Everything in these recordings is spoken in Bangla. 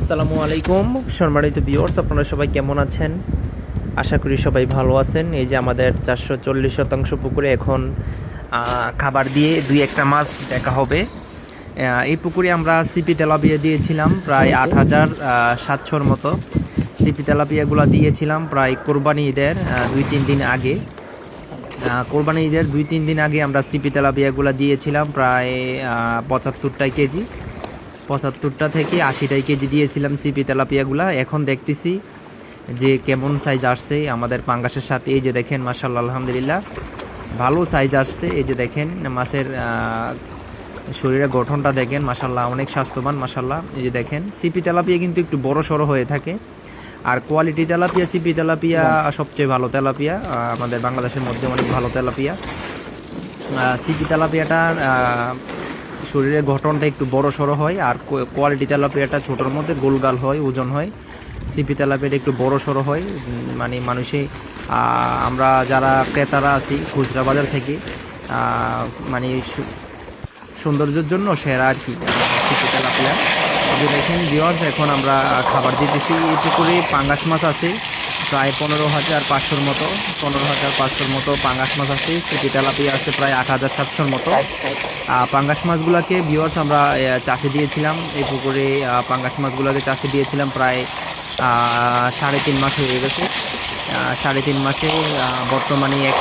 আসসালামু আলাইকুম সম্মানিত ভিউয়ার্স, আপনারা সবাই কেমন আছেন? আশা করি সবাই ভালো আছেন। এই যে আমাদের 440 শতাংশ পুকুরে এখন খাবার দিয়ে দুই একটা মাছ দেখা হবে। এই পুকুরে আমরা সিপি তেলাপিয়া দিয়েছিলাম প্রায় 8,700-র মতো। সিপি তেলাপিয়াগুলো দিয়েছিলাম প্রায় কোরবানি ঈদের 2-3 দিন আগে। কোরবানি ঈদের 2-3 দিন আগে আমরা সিপি তেলাপিয়াগুলো দিয়েছিলাম প্রায় 75টাই কেজি। 75টা থেকে 80টাই কেজি দিয়েছিলাম সিপি তেলাপিয়াগুলা। এখন দেখতেছি যে কেমন সাইজ আসছে আমাদের পাঙ্গাসের সাথে। এই যে দেখেন মাশাআল্লাহ, আলহামদুলিল্লাহ ভালো সাইজ আসছে। এই যে দেখেন মাছের শরীরের গঠনটা দেখেন মাশাআল্লাহ, অনেক স্বাস্থ্যবান মাশাআল্লাহ। এই যে দেখেন সিপি তেলাপিয়া কিন্তু একটু বড় সড়ো হয়ে থাকে, আর কোয়ালিটি তেলাপিয়া সিপি তেলাপিয়া সবচেয়ে ভালো তেলাপিয়া আমাদের বাংলাদেশের মধ্যে, অনেক ভালো তেলাপিয়া। সিপি তেলাপিয়াটার শরীরের গঠনটা একটু বড় সড়ো হয়, আর কোয়ালিটি তেলাপিয়াটা ছোটোর মধ্যে গোলগাল হয়, ওজন হয়। সিপি তেলাপিয়াটা একটু বড় সড়ো হয়, মানে মানুষে আমরা যারা ক্রেতারা আছি খুচরা বাজার থেকে মানে সৌন্দর্যের জন্য সেরা আর কি সিপি তেলাপিয়া। যে দেখেন ভিউয়ার্স, এখন আমরা খাবার দিতেছি। এই পুকুরে পাঙ্গাস মাছ আছে প্রায় 15,500-র মতো, 15,500-র মতো পাঙ্গাস মাছ আছে। সিপি তেলাপিয়া আছে প্রায় 8,700-র মতো। পাঙ্গাস মাছগুলোকে ভিউয়ার্স আমরা চাষে দিয়েছিলাম। এই পুকুরে পাঙ্গাস মাছগুলোকে চাষে দিয়েছিলাম প্রায় 3.5 মাস হয়ে গেছে। 3.5 মাসে বর্তমানে 1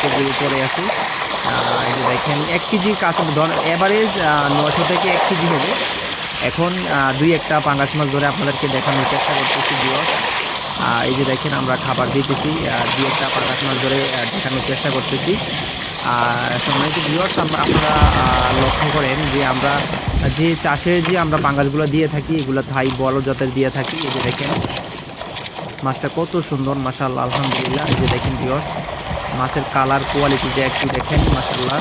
কেজির উপরে আছে। এই যে দেখেন 1 কেজি কাছে এভারেজ 900 থেকে 1 কেজি হবে। এখন দুই একটা পাঙ্গাস মাছ ধরে আপনাদেরকে দেখানোর চেষ্টা করতেছি ভিউয়ার্স। এই যে দেখেন আমরা খাবার দিতেছি, দুই একটা পাঙ্গাস মাছ ধরে দেখানোর চেষ্টা করতেছি। সম্মানিত ভিউয়ার্স, আপনারা লক্ষ্য করেন যে আমরা যে চাষে যে আমরা পাঙ্গাসগুলো দিয়ে থাকি এগুলো থাই বড় জাতের দিয়ে থাকি। এই যে দেখেন মাছটা কত সুন্দর মাশাআল্লাহ, আলহামদুলিল্লাহ। এই যে দেখেন ভিউয়ার্স, মাছের কালার কোয়ালিটিটা একটু দেখেন মাশাআল্লাহ,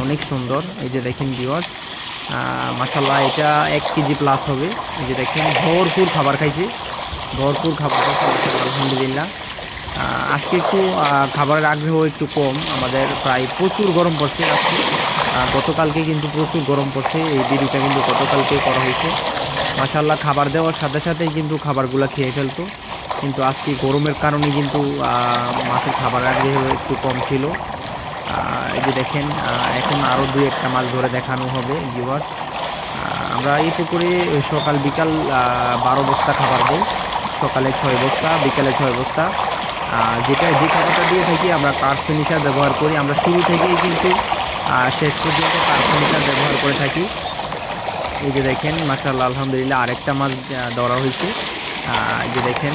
অনেক সুন্দর। এই যে দেখেন ভিউয়ার্স মাশাআল্লাহ, এটা 1 কেজি প্লাস হবে। এই যে দেখেন ভরপুর খাবার খাইছে, ভরপুর খাবার খাইছে মাশাআল্লাহ, আলহামদুলিল্লাহ। আজকে একটু খাবারের আগ্রহ একটু কম আমাদের, প্রায় প্রচুর গরম পড়ছে আজকে। গতকালকে কিন্তু প্রচুর গরম পড়ছে, এই ভিডিওটা কিন্তু গতকালকে করা হয়েছে। মাশাআল্লাহ খাবার দেওয়ার সাথে সাথেই কিন্তু খাবারগুলো খেয়ে ফেলতো, কিন্তু আজকে গরমের কারণে কিন্তু মাছের খাবার আগ্রহ একটু কম ছিল। এই যে দেখেন এখন আরও দুই একটা মাছ ধরে দেখানো হবে ভিউয়ার্স। আমরা এই পুকুরে সকাল বিকাল 12 বস্তা খাবার দিই, সকালে 6 বস্তা, বিকালে 6 বস্তা। যে খাবারটা দিয়ে থাকি আমরা কার্ড ফিনিশার ব্যবহার করি। আমরা শুরু থেকেই কিন্তু শেষ পর্যন্ত কার্ড ফিনিশার ব্যবহার করে থাকি। এই যে দেখেন মাশাআল্লাহ, আলহামদুলিল্লাহ আরেকটা মাছ ধরা হয়েছে। এই যে দেখেন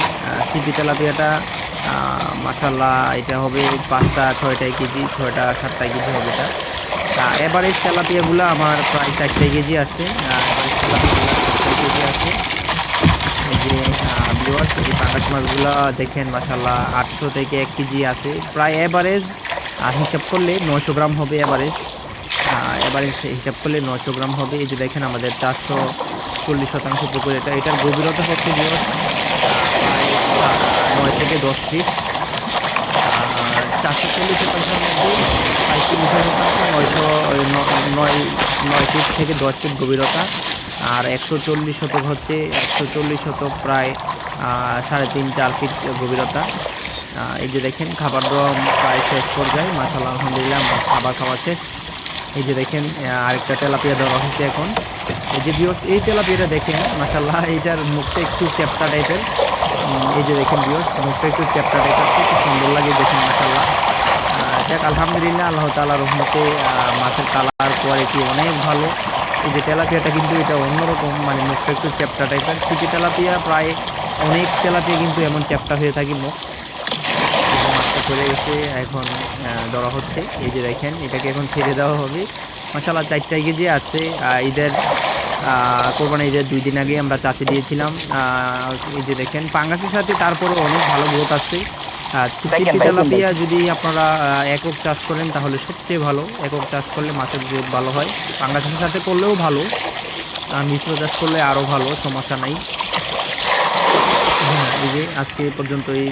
সিপি তেলাপিয়াটা মাশাআল্লাহ এটা হবে 5টা-6টাই কেজি, 6টা-7টাই কেজি হবে এটা। এভারেজ তেলাপিয়াগুলো আমার প্রায় 4টাই কেজি আসে। এভারেজ তেলাপিয়াগুলো 4টাই কেজি আছে। এই যে ভিউয়ার্স, এই পাঙ্গাস মাছগুলো দেখেন মাশাআল্লাহ 800 থেকে 1 কেজি আছে প্রায় এভারেজ। হিসাব করলে 900 গ্রাম হবে এভারেজ। এভারেজ হিসাব করলে 900 গ্রাম হবে। এই যে দেখেন আমাদের 440 শতাংশ পুকুর, এটার গভীরতা হচ্ছে ভিউয়ার্স প্রায় 9 থেকে 10 ফিট। 440 শতাংশের মধ্যে 35 শতাংশ 9 ফিট থেকে 10 ফিট গভীরতা, আর 140 শতক হচ্ছে 140 শতক প্রায় 3.5-4 ফিট গভীরতা। এই যে দেখেন খাবার দেওয়া প্রায় শেষ পর্যায়ে মাশাআল্লাহ, আলহামদুলিল্লাহ মাছ খাবার খাওয়া শেষ। এই যে দেখেন আরেকটা তেলাপিয়া দেওয়া হয়েছে এখন। এই যে ভিউয়ার্স, এই তেলাপিয়াটা দেখেন মাশাআল্লাহ, এইটার মুখটা একটু চ্যাপ্টা টাইপের। এই যে দেখেন ভিউয়ার্স, মুখটা একটু চ্যাপ্টা টাইপের, খুব সুন্দর লাগে দেখেন মাশাআল্লাহ। যাক আলহামদুলিল্লাহ, আল্লাহ তাআলার রহমতে মাছের কালার কোয়ালিটি অনেক ভালো। এই যে তেলাপিয়াটা কিন্তু এটা অন্যরকম, মানে মুখটা একটু চ্যাপ্টা টাইপের। সিপি তেলাপিয়া প্রায় অনেক তেলাপিয়া কিন্তু এমন চ্যাপ্টা হয়ে থাকে মুখ। মাছটা পড়ে গেছে, এখন ধরা হচ্ছে। এই যে দেখেন এটাকে এখন ছেড়ে দেওয়া হবে মাশাআল্লাহ। 4টাই কেজি আসছে। ঈদের কোরবানি ঈদের 2 দিন আগে আমরা চাষে দিয়েছিলাম। এই যে দেখেন পাঙ্গাসের সাথে তারপরে অনেক ভালো গ্রোথ আসছে। সিপি তেলাপিয়া যদি আপনারা একক চাষ করেন তাহলে সবচেয়ে ভালো, একক চাষ করলে মাছের গ্রোথ ভালো হয়। পাঙ্গাসের সাথে করলেও ভালো, মিশ্র চাষ করলে আরও ভালো, সমস্যা নাই। হ্যাঁ, এই যে আজকে পর্যন্ত এই